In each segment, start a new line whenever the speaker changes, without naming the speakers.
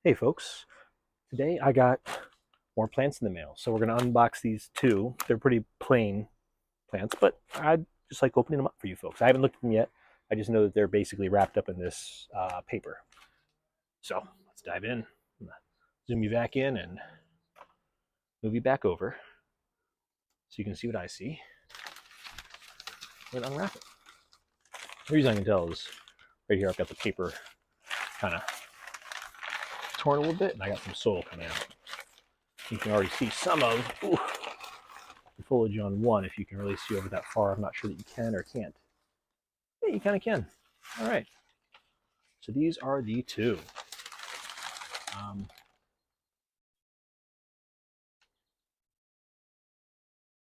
Hey folks, today I got more plants in the mail. So we're going to unbox these two. They're pretty plain plants, but I just like opening them up for you folks. I haven't looked at them yet. I just know that they're basically wrapped up in this paper. So let's dive in. Zoom you back in and move you back over so you can see what I see. And unwrap it. The reason I can tell is right here I've got the paper kind of torn a little bit and I got some soil coming out. You can already see some of the foliage on one if you can really see over that far. I'm not sure that you can or can't. Yeah, you kind of can. All right. So these are the two.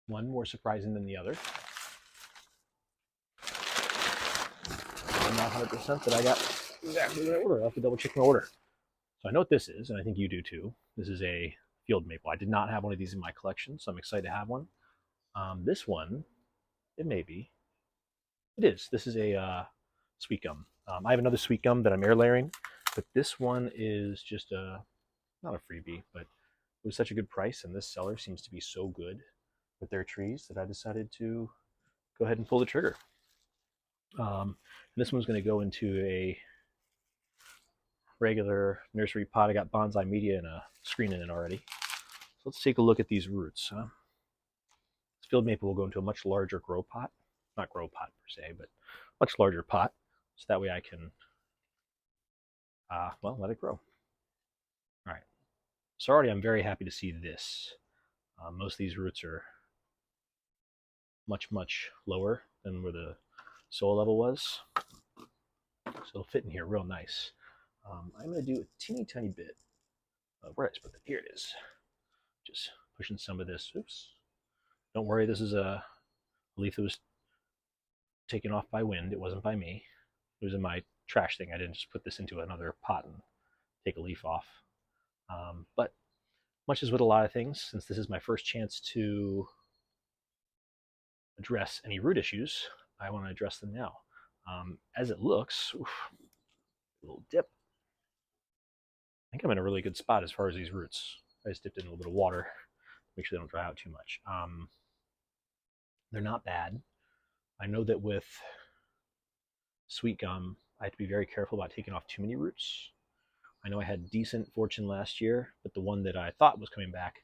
One more surprising than the other. I'm not 100% that I got exactly the right order. I'll have to double check my order. So I know what this is, and I think you do too. This is a field maple. I did not have one of these in my collection, so I'm excited to have one. This one, it may be. It is. This is a Sweetgum. I have another Sweetgum that I'm air layering, but this one is just not a freebie, but it was such a good price, and this seller seems to be so good with their trees that I decided to go ahead and pull the trigger. And this one's going to go into a regular nursery pot. I got bonsai media and a screen in it already. So let's take a look at these roots. This field maple will go into a much larger grow pot. Not grow pot per se, but much larger pot. So that way I can, let it grow. All right. So already I'm very happy to see this. Most of these roots are much, much lower than where the soil level was. So it'll fit in here real nice. I'm going to do a teeny tiny bit. Where did I put it? Here it is. Just pushing some of this. Oops. Don't worry, this is a leaf that was taken off by wind. It wasn't by me. It was in my trash thing. I didn't just put this into another pot and take a leaf off. But much as with a lot of things, since this is my first chance to address any root issues, I want to address them now. As it looks, a little dip. I think I'm in a really good spot as far as these roots. I just dipped in a little bit of water, make sure they don't dry out too much. They're not bad. I know that with Sweetgum, I have to be very careful about taking off too many roots. I know I had decent fortune last year, but the one that I thought was coming back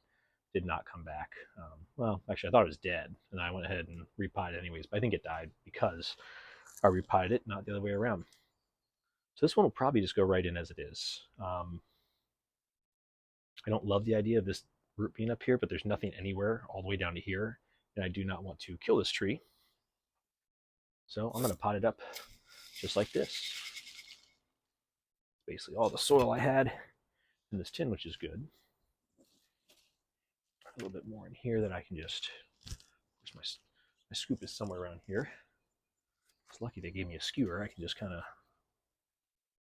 did not come back. Well, actually, I thought it was dead, and I went ahead and repotted it anyways, but I think it died because I repotted it, not the other way around. So this one will probably just go right in as it is. I don't love the idea of this root being up here, but there's nothing anywhere all the way down to here, and I do not want to kill this tree. So I'm going to pot it up just like this. Basically all the soil I had in this tin, which is good. A little bit more in here that I can just, my scoop is somewhere around here. It's lucky they gave me a skewer. I can just kind of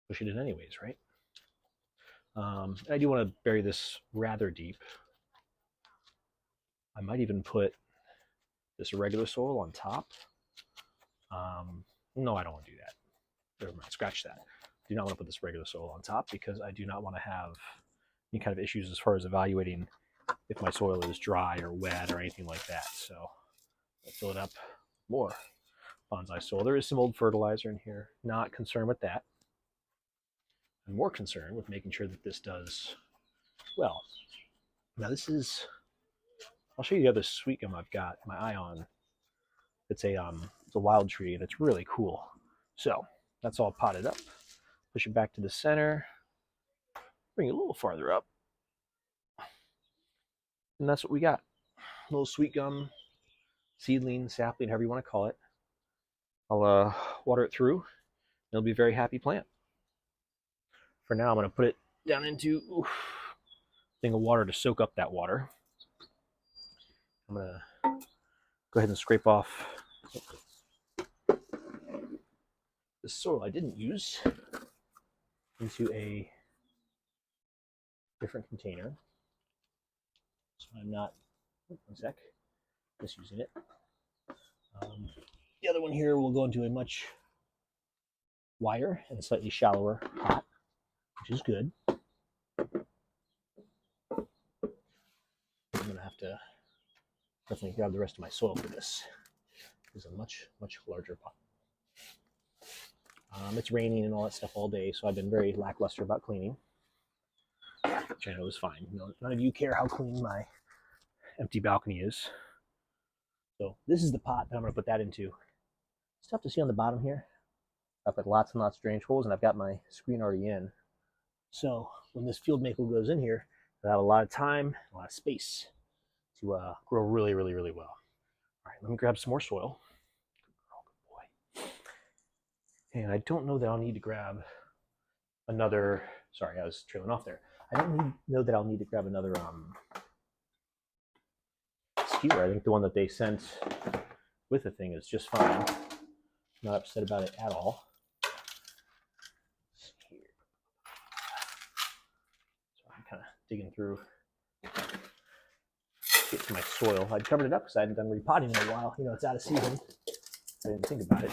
push it in anyways, right? I do want to bury this rather deep. I might even put this regular soil on top. No, I don't want to do that. Never mind, scratch that. I do not want to put this regular soil on top because I do not want to have any kind of issues as far as evaluating if my soil is dry or wet or anything like that. So I'll fill it up more bonsai soil. There is some old fertilizer in here. Not concerned with that. I'm more concerned with making sure that this does well. Now this is, I'll show you the other Sweetgum I've got my eye on. It's a wild tree and it's really cool. So that's all potted up. Push it back to the center. Bring it a little farther up. And that's what we got. A little Sweetgum, seedling, sapling, however you want to call it. I'll water it through. It'll be a very happy plant. For now, I'm going to put it down into a thing of water to soak up that water. I'm going to go ahead and scrape off the soil I didn't use into a different container. So I'm not, one sec, just using it. The other one here will go into a much wider and slightly shallower pot, which is good. definitely grab the rest of my soil for this. This is a much larger pot. It's raining and all that stuff all day, so I've been very lackluster about cleaning, which I know is fine. None of you care how clean my empty balcony is. So this is the pot that I'm going to put that into. It's tough to see on the bottom here. I've got lots and lots of drainage holes, and I've got my screen already in. So when this field maple goes in here, it'll have a lot of time, a lot of space to grow really well. All right, let me grab some more soil. Oh, good boy. And I don't know that I'll need to grab another. Sorry, I was trailing off there. I don't know that I'll need to grab another skewer. I think the one that they sent with the thing is just fine. Not upset about it at all. Here. So I'm kind of digging through, get to my soil. I'd covered it up because I hadn't done repotting in a while. You know, it's out of season. I didn't think about it.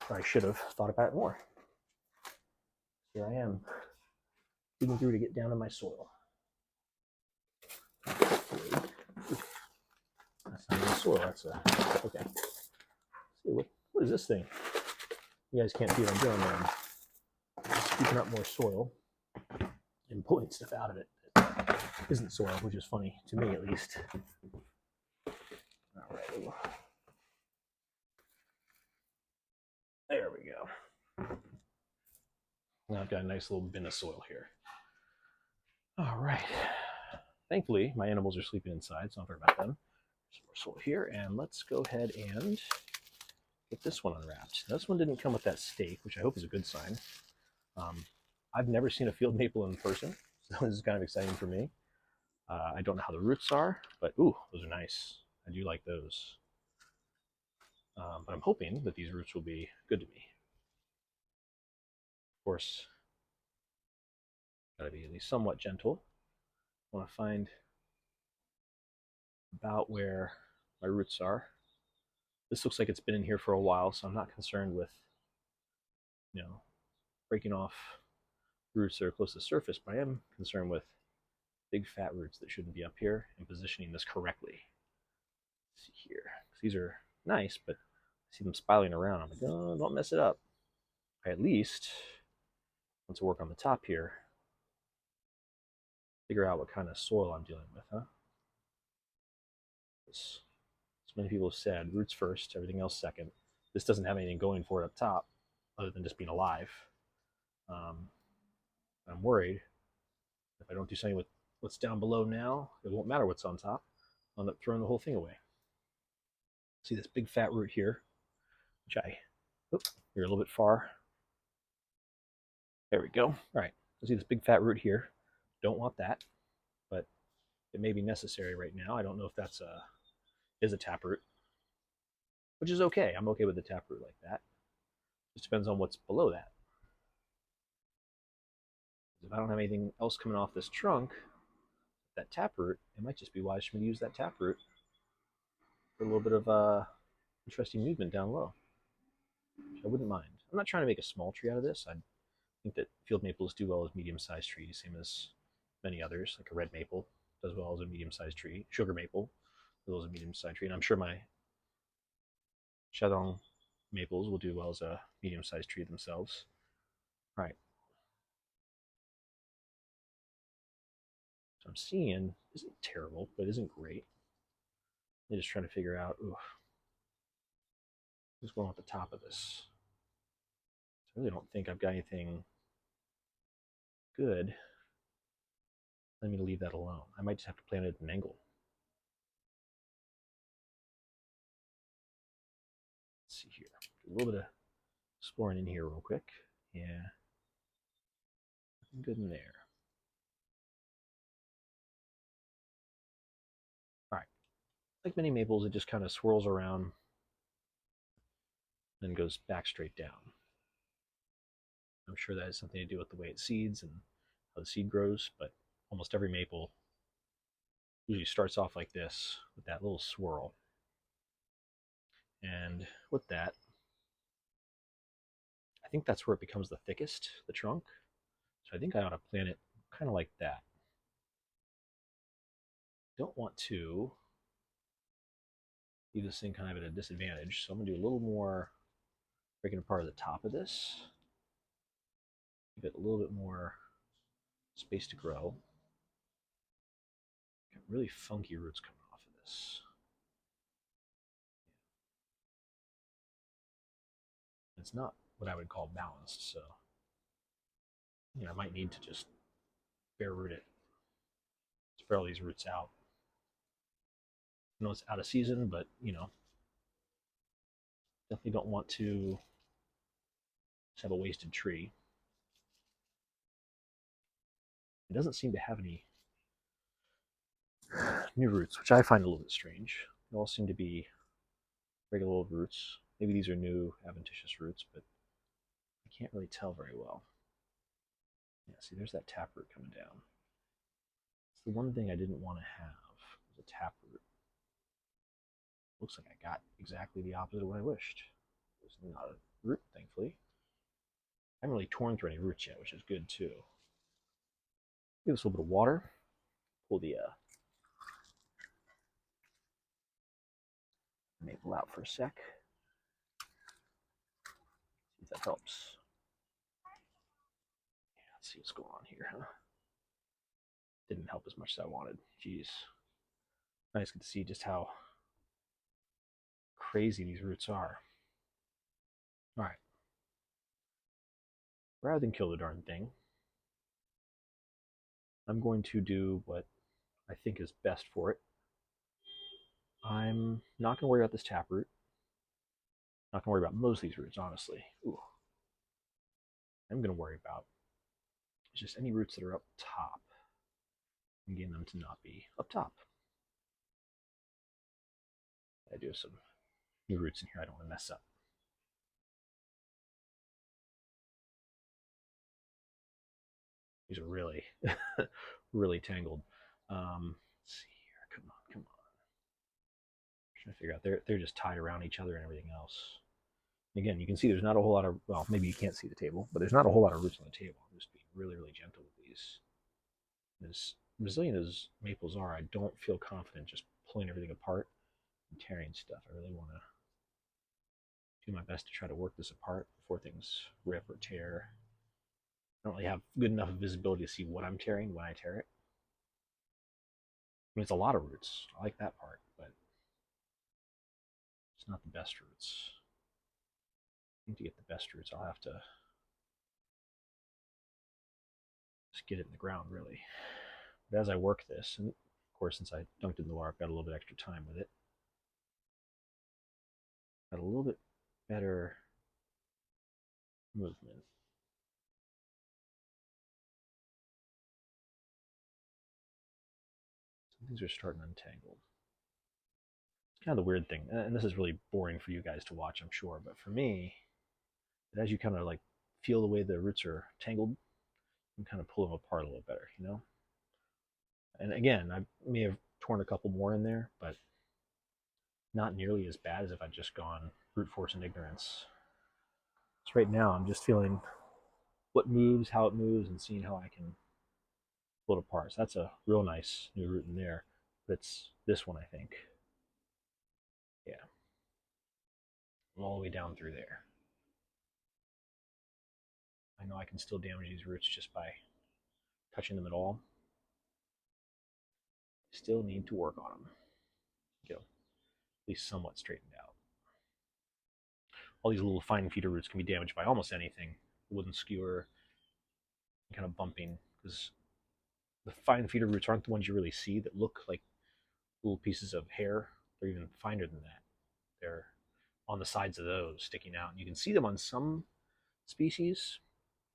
Or I should have thought about it more. Here I am, digging through to get down to my soil. That's not my soil. That's okay. Let's see, what is this thing? You guys can't see what I'm doing there. I'm scooping up more soil and pulling stuff out of it that isn't soil, which is funny to me at least. All right. There we go. Now I've got a nice little bin of soil here. All right. Thankfully, my animals are sleeping inside, so don't worry about them. Some more soil here, and let's go ahead and get this one unwrapped. Now, this one didn't come with that stake, which I hope is a good sign. I've never seen a field maple in person, so this is kind of exciting for me. I don't know how the roots are, but ooh, those are nice. I do like those. But I'm hoping that these roots will be good to me. Of course, gotta be at least somewhat gentle. I want to find about where my roots are. This looks like it's been in here for a while, so I'm not concerned with, breaking off roots that are close to the surface, but I am concerned with big fat roots that shouldn't be up here and positioning this correctly. Let's see here. These are nice, but I see them spiraling around. I'm like, oh, don't mess it up. I at least want to work on the top here. Figure out what kind of soil I'm dealing with, huh? As many people have said, roots first, everything else second. This doesn't have anything going for it up top other than just being alive. I'm worried if I don't do something with what's down below now, it won't matter what's on top. I'll end up throwing the whole thing away. See this big fat root here, which you're a little bit far. There we go. All right, see this big fat root here. Don't want that, but it may be necessary right now. I don't know if that's is a taproot, which is okay. I'm okay with the taproot like that. It just depends on what's below that. If I don't have anything else coming off this trunk, that taproot, it might just be wise for me to use that taproot for a little bit of interesting movement down low, which I wouldn't mind. I'm not trying to make a small tree out of this. I think that field maples do well as medium-sized trees, same as many others, like a red maple does well as a medium-sized tree. Sugar maple does well as a medium-sized tree, and I'm sure my Shandong maples will do well as a medium-sized tree themselves. All right. So I'm seeing isn't terrible, but isn't great. I'm just trying to figure out, what's going on at the top of this. I really don't think I've got anything good. Let me leave that alone. I might just have to plant it at an angle. Let's see here. A little bit of exploring in here real quick. Yeah. Nothing good in there. All right. Like many maples, it just kind of swirls around and goes back straight down. I'm sure that has something to do with the way it seeds and how the seed grows, but almost every maple usually starts off like this with that little swirl. And with that, I think that's where it becomes the thickest, the trunk. So I think I ought to plant it kind of like that. Don't want to leave this thing kind of at a disadvantage. So I'm going to do a little more breaking apart of the top of this. Give it a little bit more space to grow. Got really funky roots coming off of this. It's not what I would call balanced, so I might need to just bare root it, spread all these roots out. I know it's out of season, but definitely don't want to just have a wasted tree. It doesn't seem to have any new roots, which I find a little bit strange. They all seem to be regular old roots. Maybe these are new adventitious roots, but I can't really tell very well. Yeah, see, there's that taproot coming down. It's the one thing I didn't want to have, was a taproot. Looks like I got exactly the opposite of what I wished. It's not a root, thankfully. I haven't really torn through any roots yet, which is good too. Give this a little bit of water. Pull the maple out for a sec. See if that helps. Yeah, let's see what's going on here, huh? Didn't help as much as I wanted. Jeez. Nice to see just how crazy these roots are. All right. Rather than kill the darn thing, I'm going to do what I think is best for it. I'm not going to worry about this taproot. Not going to worry about most of these roots, honestly. Ooh. I'm going to worry about just any roots that are up top and getting them to not be up top. I do have some new roots in here I don't want to mess up. These are really, really tangled. Let's see here. Come on, come on. I'm trying to figure out. They're just tied around each other and everything else. And again, you can see there's not a whole lot of, well, maybe you can't see the table, but there's not a whole lot of roots on the table. I'm just being really, really gentle with these. As resilient as maples are, I don't feel confident just pulling everything apart and tearing stuff. I really want to do my best to try to work this apart before things rip or tear. I don't really have good enough visibility to see what I'm tearing when I tear it. I mean, it's a lot of roots. I like that part, but it's not the best roots. I think to get the best roots, I'll have to just get it in the ground, really. But as I work this, and of course, since I dunked it in the water, I've got a little bit extra time with it. Got a little bit better movement. Some things are starting to untangle. It's kind of the weird thing, and this is really boring for you guys to watch, I'm sure, but for me, as you kind of like feel the way the roots are tangled, you can kind of pull them apart a little better, And again, I may have torn a couple more in there, but not nearly as bad as if I'd just gone brute force and ignorance. So right now, I'm just feeling what moves, how it moves, and seeing how I can pull it apart. So that's a real nice new root in there. But it's this one, I think. Yeah. All the way down through there. I know I can still damage these roots just by touching them at all. Still need to work on them. Get them at least somewhat straightened out. All these little fine feeder roots can be damaged by almost anything. Wooden skewer, kind of bumping, because the fine feeder roots aren't the ones you really see that look like little pieces of hair. They're even finer than that. They're on the sides of those sticking out. And you can see them on some species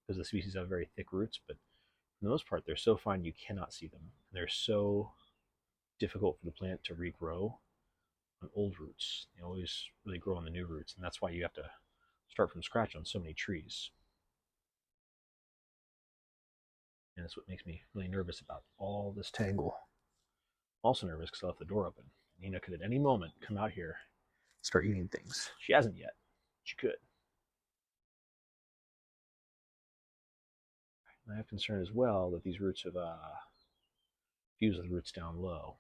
because the species have very thick roots, but for the most part, they're so fine you cannot see them. And they're so difficult for the plant to regrow on old roots. They always really grow on the new roots, and that's why you have to start from scratch on so many trees. And that's what makes me really nervous about all this tangle. I'm also nervous because I left the door open. Nina could at any moment come out here and start eating things. She hasn't yet. She could. I have concern as well that these roots have fused with the roots down low.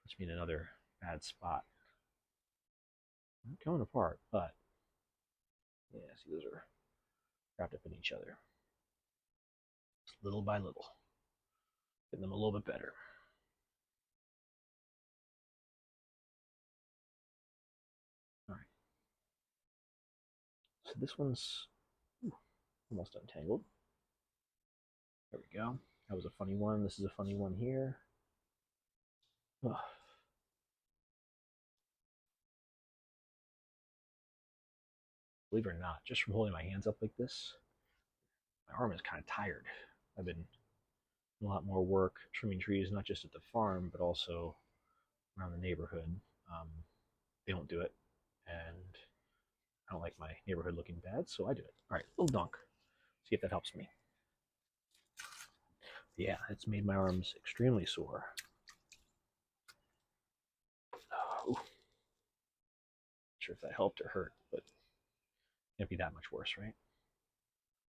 puts me in another bad spot. I'm coming apart, but yeah, see, those are wrapped up in each other. Just little by little, getting them a little bit better. All right. So this one's almost untangled. There we go. That was a funny one. This is a funny one here. Ugh. Believe it or not, just from holding my hands up like this, my arm is kind of tired. I've been doing a lot more work trimming trees, not just at the farm, but also around the neighborhood. Um, they don't do it, and I don't like my neighborhood looking bad, so I do it. All right, little dunk. See if that helps me. Yeah, it's made my arms extremely sore. Oh, not sure if that helped or hurt, but it can't be that much worse, right?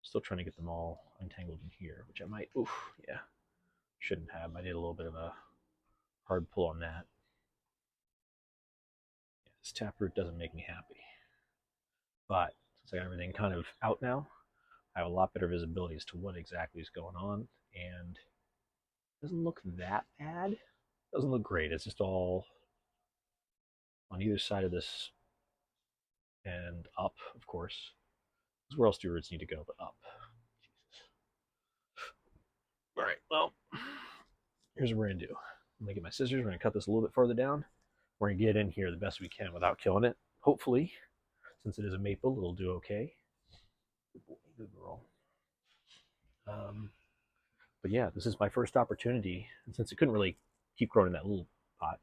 Still trying to get them all untangled in here, which I might. Oof, yeah, shouldn't have. I did a little bit of a hard pull on that. Yeah, this taproot doesn't make me happy. But since I got everything kind of out now, I have a lot better visibility as to what exactly is going on, and it doesn't look that bad. It doesn't look great. It's just all on either side of this and up, of course. Because where else do roots need to go but up? Jesus. All right, well, here's what we're going to do. I'm going to get my scissors. We're going to cut this a little bit further down. We're going to get in here the best we can without killing it. Hopefully, since it is a maple, it'll do okay. Good boy, good girl. But yeah, this is my first opportunity, and since it couldn't really keep growing in that little pot,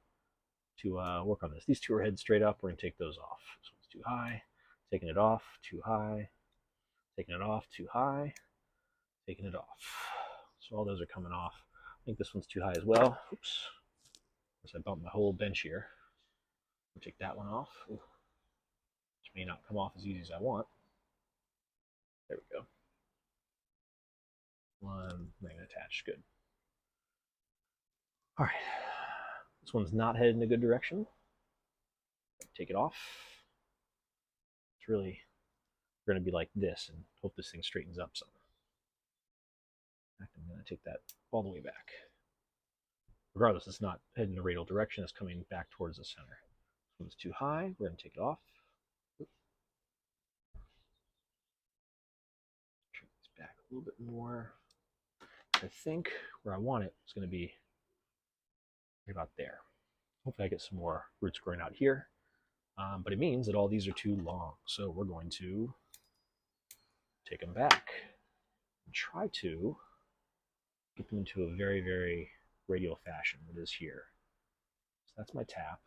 to work on this. These two are head straight up. We're going to take those off. This one's too high. Taking it off, too high. Taking it off, too high. Taking it off. So all those are coming off. I think this one's too high as well. Oops. As I bumped my whole bench here. I'll take that one off. Ooh. Which may not come off as easy as I want. There we go. One magnet attached. Good. All right. This one's not headed in a good direction. Take it off. It's really going to be like this and hope this thing straightens up some. In fact, I'm going to take that all the way back. Regardless, it's not heading in a radial direction. It's coming back towards the center. This one's too high. We're going to take it off. Trim this back a little bit more. I think where I want it is going to be right about there. Hopefully I get some more roots growing out here. But it means that all these are too long. So we're going to take them back and try to get them into a very, very radial fashion. It is here. So that's my tap.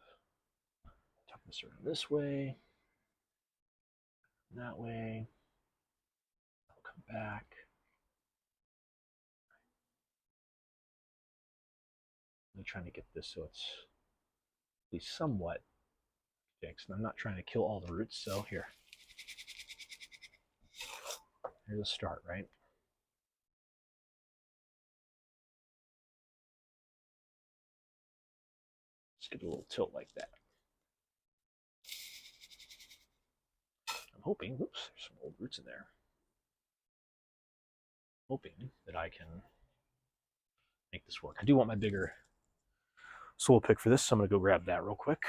Tuck this around this way, that way. I'll come back. I'm trying to get this so it's at least somewhat fixed. And I'm not trying to kill all the roots, so here. Here's a start, right? Just get a little tilt like that. I'm hoping, oops, there's some old roots in there. Hoping that I can make this work. I do want my bigger soil pick for this, so I'm going to go grab that real quick.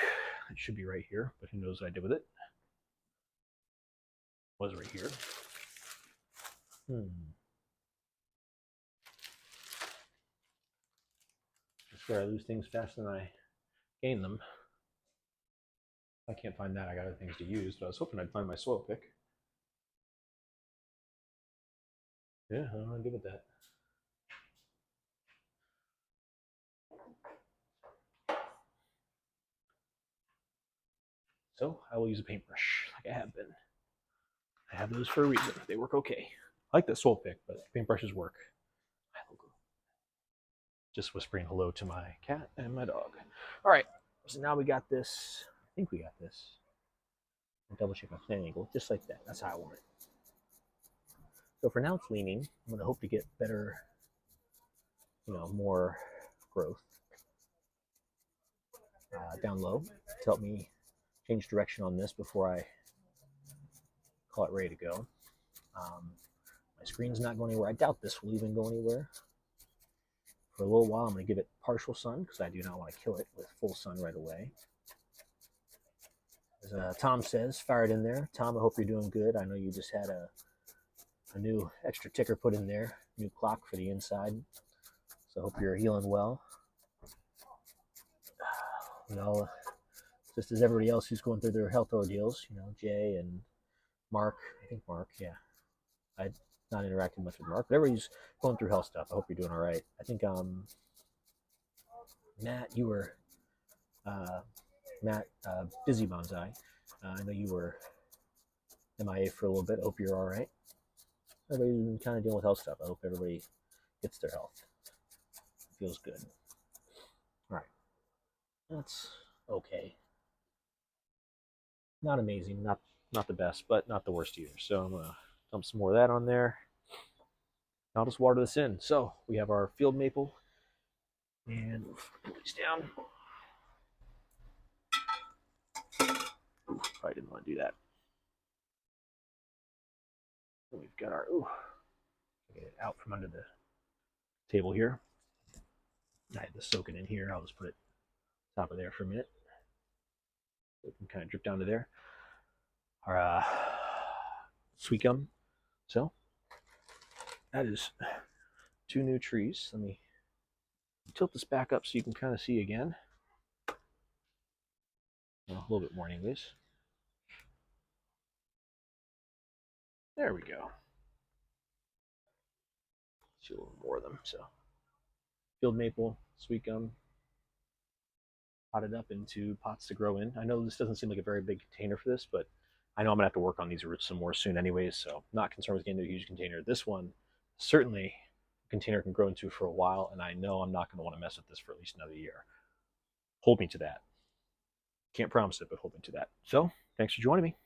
It should be right here, but who knows what I did with it. It was right here. I swear I lose things faster than I gain them. If I can't find that, I got other things to use, but I was hoping I'd find my soil pick. Yeah, I don't know what to do with that. So I will use a paintbrush, like I have been. I have those for a reason. They work okay. I like that soil pick, but paintbrushes work. Just whispering hello to my cat and my dog. All right, so now we got this. I think we got this. I'll double check my plant angle, just like that. That's how I want it. So for now it's leaning. I'm going to hope to get better, more growth. down low to help me change direction on this before I call it ready to go. My screen's not going anywhere. I doubt this will even go anywhere. For a little while, I'm going to give it partial sun because I do not want to kill it with full sun right away. As Tom says, fire it in there. Tom, I hope you're doing good. I know you just had a new extra ticker put in there, new clock for the inside. So I hope you're healing well. You know, just as everybody else who's going through their health ordeals, you know, Jay and Mark, I think Mark, yeah. I've not interacted much with Mark, but everybody's going through health stuff. I hope you're doing all right. I think Matt, you were Busy Bonsai. I know you were MIA for a little bit. I hope you're all right. Everybody's kind of dealing with health stuff. I hope everybody gets their health. Feels good. All right. That's okay. Not amazing. Not the best, but not the worst either. So I'm gonna dump some more of that on there. I'll just water this in. So we have our field maple, and put these down. Probably didn't want to do that. And we've got our get it out from under the table here. I had this soaking in here. I'll just put it top of there for a minute. So it can kind of drip down to there. Our Sweetgum. So that is 2 new trees. Let me tilt this back up so you can kind of see again. Well, a little bit more anyways. There we go. See a little more of them. So field maple, Sweetgum, potted up into pots to grow in. I know this doesn't seem like a very big container for this, but I know I'm gonna have to work on these roots some more soon anyways, so I'm not concerned with getting into a huge container. This one, certainly a container can grow into for a while, and I know I'm not gonna wanna mess with this for at least another year. Hold me to that. Can't promise it, but hold me to that. So, thanks for joining me.